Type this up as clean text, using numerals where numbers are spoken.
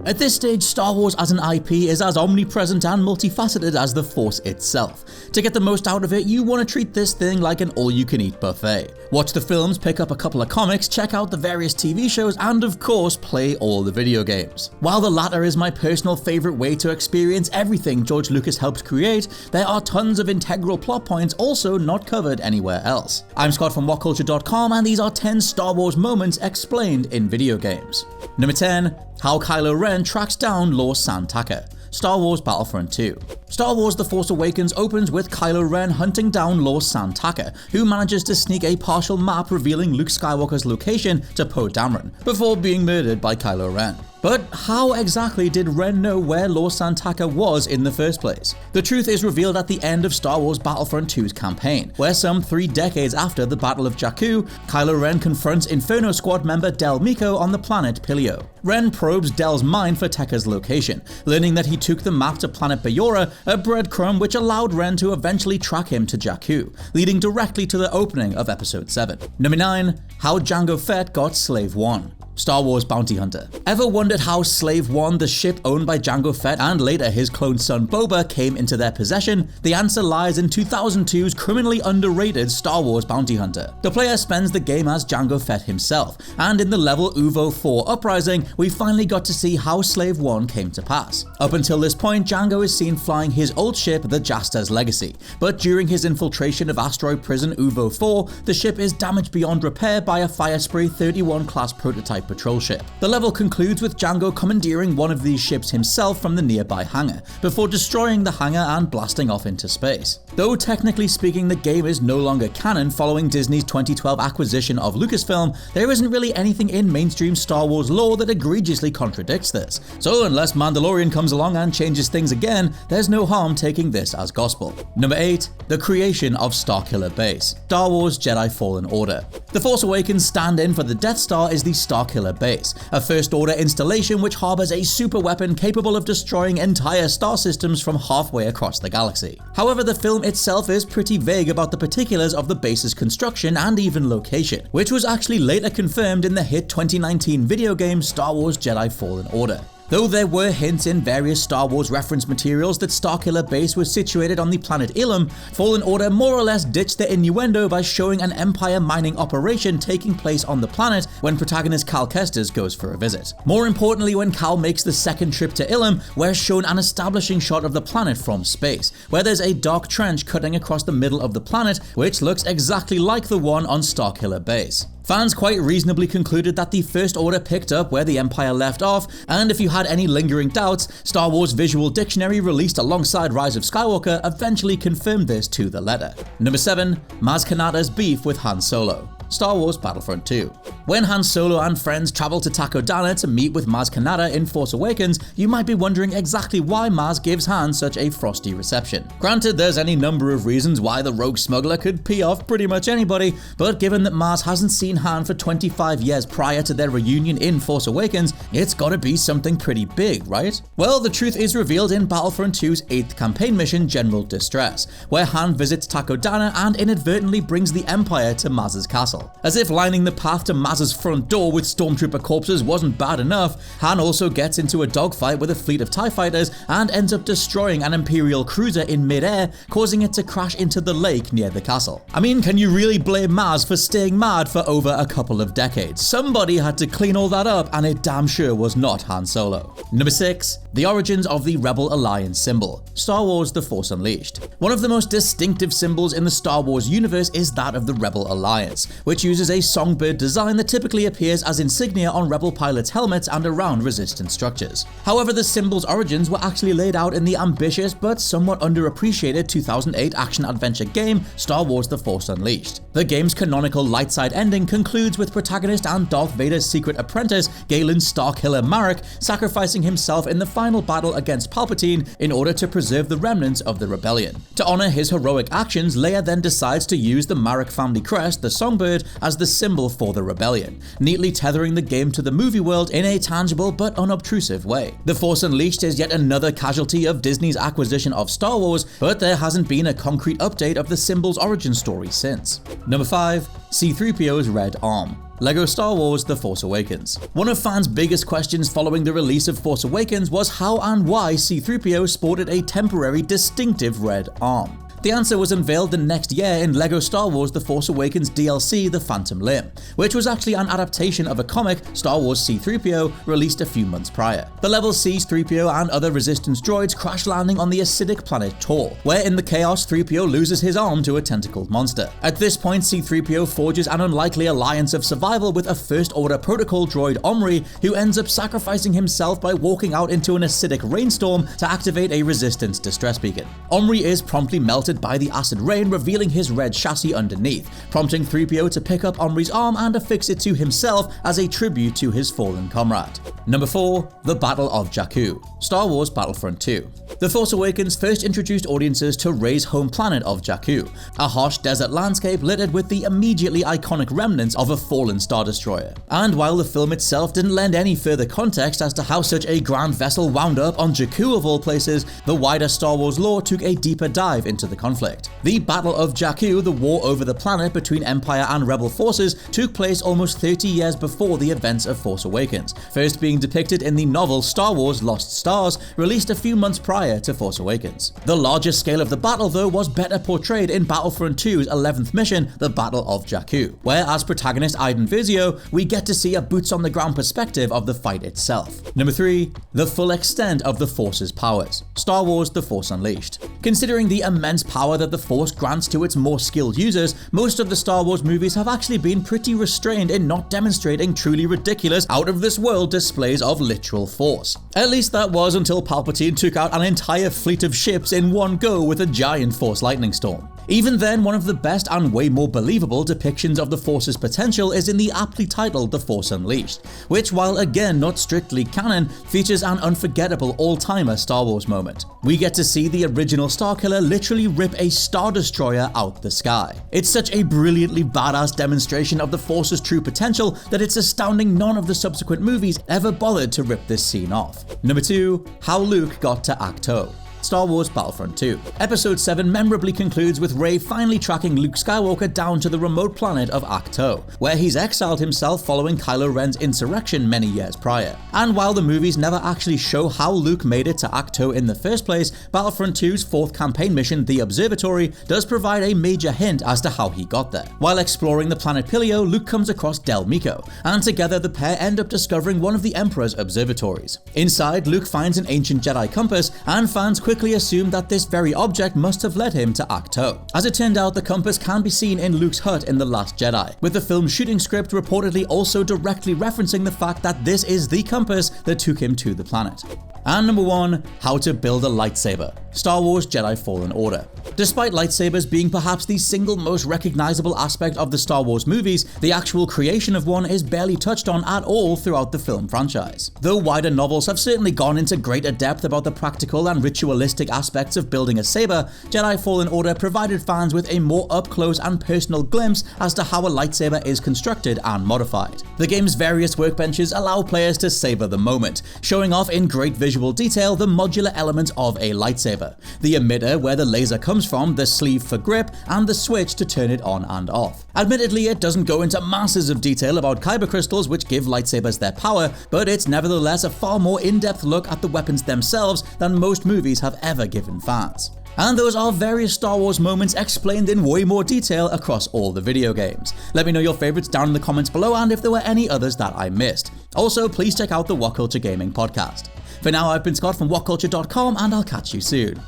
At this stage, Star Wars as an IP is as omnipresent and multifaceted as the Force itself. To get the most out of it, you want to treat this thing like an all-you-can-eat buffet. Watch the films, pick up a couple of comics, check out the various TV shows, and of course, play all the video games. While the latter is my personal favorite way to experience everything George Lucas helped create, there are tons of integral plot points also not covered anywhere else. I'm Scott from WhatCulture.com, and these are 10 Star Wars moments explained in video games. Number 10. How Kylo Ren tracks down Lor San Tekka. Star Wars Battlefront 2. Star Wars The Force Awakens opens with Kylo Ren hunting down Lor San Tekka, who manages to sneak a partial map revealing Luke Skywalker's location to Poe Dameron, before being murdered by Kylo Ren. But how exactly did Ren know where Lor San Tekka was in the first place? The truth is revealed at the end of Star Wars Battlefront 2's campaign, where some 3 decades after the Battle of Jakku, Kylo Ren confronts Inferno Squad member Del Meeko on the planet Pilio. Ren probes Del's mind for Tekka's location, learning that he took the map to planet Bayora, a breadcrumb which allowed Ren to eventually track him to Jakku, leading directly to the opening of Episode 7. Number 9. How Jango Fett got Slave 1. Star Wars Bounty Hunter. Ever wondered how Slave 1, the ship owned by Jango Fett and later his clone son Boba, came into their possession? The answer lies in 2002's criminally underrated Star Wars Bounty Hunter. The player spends the game as Jango Fett himself, and in the level Uvo 4 Uprising, we finally got to see how Slave 1 came to pass. Up until this point, Jango is seen flying his old ship, the Jasta's Legacy, but during his infiltration of asteroid prison Uvo 4, the ship is damaged beyond repair by a Firespray 31 class prototype patrol ship. The level concludes with Jango commandeering one of these ships himself from the nearby hangar, before destroying the hangar and blasting off into space. Though technically speaking the game is no longer canon following Disney's 2012 acquisition of Lucasfilm, there isn't really anything in mainstream Star Wars lore that egregiously contradicts this. So unless Mandalorian comes along and changes things again, there's no harm taking this as gospel. Number 8. The creation of Starkiller Base. Star Wars Jedi Fallen Order. The Force Awakens stand-in for the Death Star is the Starkiller Base, a First Order installation which harbors a super weapon capable of destroying entire star systems from halfway across the galaxy. However, the film itself is pretty vague about the particulars of the base's construction and even location, which was actually later confirmed in the hit 2019 video game Star Wars Jedi Fallen Order. Though there were hints in various Star Wars reference materials that Starkiller Base was situated on the planet Ilum, Fallen Order more or less ditched the innuendo by showing an Empire mining operation taking place on the planet when protagonist Cal Kestis goes for a visit. More importantly, when Cal makes the second trip to Ilum, we're shown an establishing shot of the planet from space, where there's a dark trench cutting across the middle of the planet, which looks exactly like the one on Starkiller Base. Fans quite reasonably concluded that the First Order picked up where the Empire left off, and if you had any lingering doubts, Star Wars Visual Dictionary released alongside Rise of Skywalker eventually confirmed this to the letter. Number 7. Maz Kanata's beef with Han Solo. Star Wars Battlefront 2. When Han Solo and friends travel to Takodana to meet with Maz Kanata in Force Awakens, you might be wondering exactly why Maz gives Han such a frosty reception. Granted, there's any number of reasons why the rogue smuggler could pee off pretty much anybody, but given that Maz hasn't seen Han for 25 years prior to their reunion in Force Awakens, it's gotta be something pretty big, right? Well, the truth is revealed in Battlefront 2's 8th campaign mission, General Distress, where Han visits Takodana and inadvertently brings the Empire to Maz's castle. As if lining the path to Maz's front door with stormtrooper corpses wasn't bad enough, Han also gets into a dogfight with a fleet of TIE fighters and ends up destroying an Imperial cruiser in mid-air, causing it to crash into the lake near the castle. I mean, can you really blame Maz for staying mad for over a couple of decades? Somebody had to clean all that up, and it damn sure was not Han Solo. Number 6. The origins of the Rebel Alliance symbol. Star Wars The Force Unleashed. One of the most distinctive symbols in the Star Wars universe is that of the Rebel Alliance, which uses a songbird design that typically appears as insignia on Rebel pilots' helmets and around resistance structures. However, the symbol's origins were actually laid out in the ambitious but somewhat underappreciated 2008 action-adventure game Star Wars The Force Unleashed. The game's canonical light side ending concludes with protagonist and Darth Vader's secret apprentice, Galen Starkiller Marek, sacrificing himself in the final battle against Palpatine in order to preserve the remnants of the rebellion. To honor his heroic actions, Leia then decides to use the Marek family crest, the songbird, remembered as the symbol for the rebellion, neatly tethering the game to the movie world in a tangible but unobtrusive way. The Force Unleashed is yet another casualty of Disney's acquisition of Star Wars, but there hasn't been a concrete update of the symbol's origin story since. Number 5. C-3PO's Red Arm. LEGO Star Wars The Force Awakens. One of fans' biggest questions following the release of Force Awakens was how and why C-3PO sported a temporary distinctive red arm. The answer was unveiled the next year in LEGO Star Wars The Force Awakens DLC The Phantom Limb, which was actually an adaptation of a comic, Star Wars C-3PO, released a few months prior. The level sees 3PO and other Resistance droids crash landing on the acidic planet Tor, where in the chaos 3PO loses his arm to a tentacled monster. At this point, C-3PO forges an unlikely alliance of survival with a First Order Protocol droid Omri, who ends up sacrificing himself by walking out into an acidic rainstorm to activate a Resistance distress beacon. Omri is promptly melted by the acid rain, revealing his red chassis underneath, prompting 3PO to pick up Omri's arm and affix it to himself as a tribute to his fallen comrade. Number 4. The Battle of Jakku. Star Wars Battlefront 2. The Force Awakens first introduced audiences to Rey's home planet of Jakku, a harsh desert landscape littered with the immediately iconic remnants of a fallen Star Destroyer. And while the film itself didn't lend any further context as to how such a grand vessel wound up on Jakku of all places, the wider Star Wars lore took a deeper dive into the conflict. The Battle of Jakku, the war over the planet between Empire and Rebel forces, took place almost 30 years before the events of Force Awakens, first being depicted in the novel Star Wars Lost Stars, released a few months prior to Force Awakens. The larger scale of the battle, though, was better portrayed in Battlefront 2's 11th mission, the Battle of Jakku, where as protagonist Iden Versio, we get to see a boots-on-the-ground perspective of the fight itself. Number 3. The full extent of the Force's powers. Star Wars The Force Unleashed. Considering the immense power that the Force grants to its more skilled users, most of the Star Wars movies have actually been pretty restrained in not demonstrating truly ridiculous, out-of-this-world displays of literal Force. At least that was until Palpatine took out an entire fleet of ships in one go with a giant Force lightning storm. Even then, one of the best and way more believable depictions of the Force's potential is in the aptly titled The Force Unleashed, which, while again not strictly canon, features an unforgettable all-timer Star Wars moment. We get to see the original Starkiller literally rip a Star Destroyer out the sky. It's such a brilliantly badass demonstration of the Force's true potential that it's astounding none of the subsequent movies ever bothered to rip this scene off. Number 2. How Luke got to Ahch-To. Star Wars Battlefront 2. Episode 7 memorably concludes with Rey finally tracking Luke Skywalker down to the remote planet of Ahch-To, where he's exiled himself following Kylo Ren's insurrection many years prior. And while the movies never actually show how Luke made it to Ahch-To in the first place, Battlefront 2's fourth campaign mission, The Observatory, does provide a major hint as to how he got there. While exploring the planet Pilio, Luke comes across Del Meeko, and together the pair end up discovering one of the Emperor's observatories. Inside, Luke finds an ancient Jedi compass, and fans quickly assumed that this very object must have led him to Ahch-To. As it turned out, the compass can be seen in Luke's hut in The Last Jedi, with the film's shooting script reportedly also directly referencing the fact that this is the compass that took him to the planet. And number 1, how to build a lightsaber. Star Wars Jedi Fallen Order. Despite lightsabers being perhaps the single most recognizable aspect of the Star Wars movies, the actual creation of one is barely touched on at all throughout the film franchise. Though wider novels have certainly gone into greater depth about the practical and ritualistic aspects of building a saber, Jedi Fallen Order provided fans with a more up-close and personal glimpse as to how a lightsaber is constructed and modified. The game's various workbenches allow players to savor the moment, showing off in great visual detail the modular elements of a lightsaber. The emitter where the laser comes from, the sleeve for grip, and the switch to turn it on and off. Admittedly, it doesn't go into masses of detail about kyber crystals which give lightsabers their power, but it's nevertheless a far more in-depth look at the weapons themselves than most movies have ever given fans. And those are various Star Wars moments explained in way more detail across all the video games. Let me know your favorites down in the comments below and if there were any others that I missed. Also, please check out the What Culture Gaming podcast. For now, I've been Scott from WhatCulture.com and I'll catch you soon.